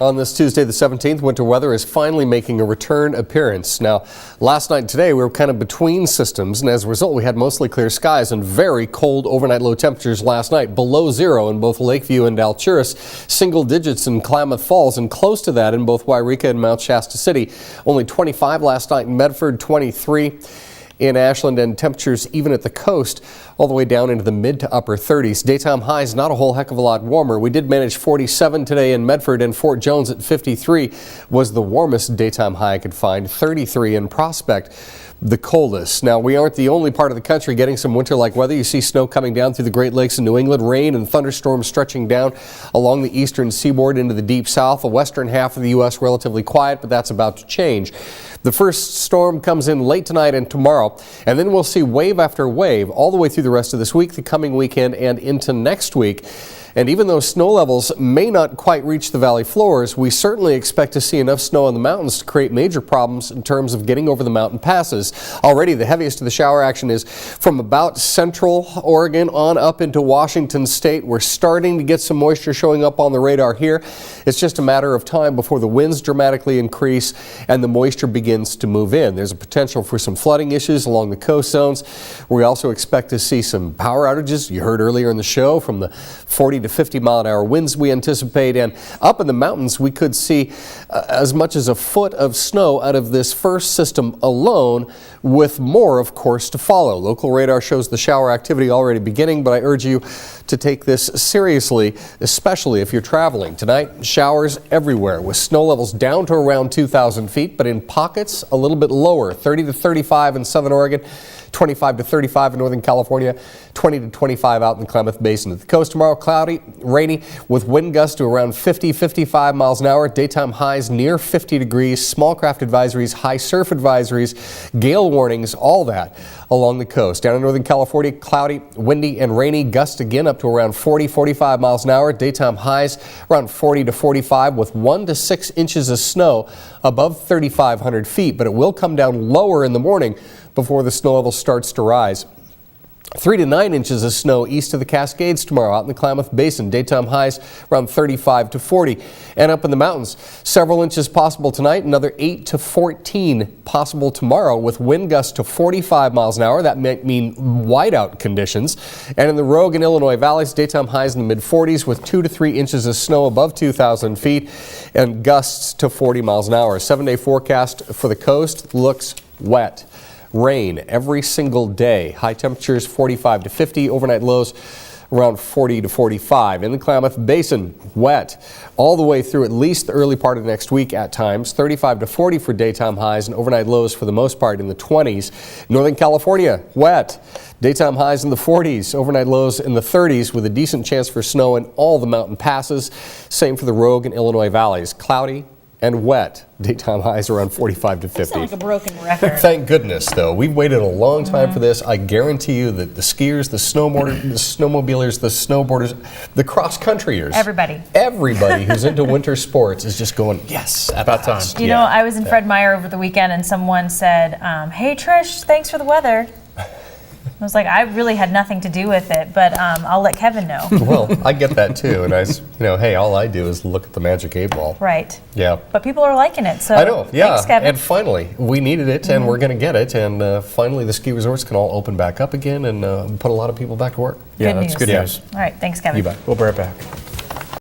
On this Tuesday, the 17th, winter weather is finally making a return appearance. Now, last night and today, we were kind of between systems, and as a result, we had mostly clear skies and very cold overnight low temperatures last night, below zero in both Lakeview and Alturas, single digits in Klamath Falls, and close to that in both Wairika and Mount Shasta City. Only 25 last night in Medford, 23 in Ashland, and temperatures even at the coast all the way down into the mid to upper 30s. Daytime highs not a whole heck of a lot warmer. We did manage 47 today in Medford, and Fort Jones at 53 was the warmest daytime high I could find. 33 in Prospect, the coldest. Now, we aren't the only part of the country getting some winter-like weather. You see snow coming down through the Great Lakes in New England, rain and thunderstorms stretching down along the eastern seaboard into the deep south. The western half of the U.S. relatively quiet, but that's about to change. The first storm comes in late tonight and tomorrow, and then we'll see wave after wave all the way through the rest of this week, the coming weekend, and into next week. And even though snow levels may not quite reach the valley floors, we certainly expect to see enough snow in the mountains to create major problems in terms of getting over the mountain passes. Already, the heaviest of the shower action is from about central Oregon on up into Washington state. We're starting to get some moisture showing up on the radar here. It's just a matter of time before the winds dramatically increase and the moisture begins to move in. There's a potential for some flooding issues along the coast zones. We also expect to see some power outages. You heard earlier in the show from the 40 to 50 mile an hour winds we anticipate, and up in the mountains we could see as much as a foot of snow out of this first system alone, with more of course to follow. Local radar shows the shower activity already beginning, but I urge you to take this seriously, especially if you're traveling. Tonight, showers everywhere with snow levels down to around 2,000 feet, but in pockets a little bit lower, 30 to 35 in southern Oregon, 25 to 35 in Northern California, 20 to 25 out in the Klamath Basin. At the coast tomorrow, cloudy, rainy, with wind gusts to around 50, 55 miles an hour. Daytime highs near 50 degrees. Small craft advisories, high surf advisories, gale warnings, all that along the coast. Down in Northern California, cloudy, windy, and rainy. Gusts again up to around 40, 45 miles an hour. Daytime highs around 40 to 45 with 1 to 6 inches of snow above 3,500 feet. But it will come down lower in the morning before the snow level starts to rise. 3 to 9 inches of snow east of the Cascades tomorrow out in the Klamath Basin. Daytime highs around 35 to 40. And up in the mountains, several inches possible tonight, another 8 to 14 possible tomorrow with wind gusts to 45 miles an hour. That might mean whiteout conditions. And in the Rogue and Illinois valleys, daytime highs in the mid-40s with 2 to 3 inches of snow above 2,000 feet and gusts to 40 miles an hour. 7-day forecast for the coast looks wet. Rain every single day. High temperatures 45 to 50, overnight lows around 40 to 45. In the Klamath Basin, wet all the way through at least the early part of next week at times. 35 to 40 for daytime highs and overnight lows for the most part in the 20s. Northern California, wet. Daytime highs in the 40s, overnight lows in the 30s with a decent chance for snow in all the mountain passes. Same for the Rogue and Illinois valleys. Cloudy and wet. Daytime highs around 45 to 50. That sounds like a broken record. Thank goodness, though. We've waited a long time for this. I guarantee you that the skiers, the snowmobilers, the snowboarders, the cross-countryers, everybody who's into winter sports is just going, yes, about time. You know, I was in Fred Meyer over the weekend and someone said, hey, Trish, thanks for the weather. I was like, I really had nothing to do with it, but I'll let Kevin know. Well, I get that too, and hey, all I do is look at the magic 8-ball. Right. Yeah. But people are liking it, so I know, yeah. Thanks, Kevin. And finally, we needed it, and we're going to get it, and finally the ski resorts can all open back up again and put a lot of people back to work. Yeah, that's good news. All right, thanks, Kevin. You bet. We'll be right back.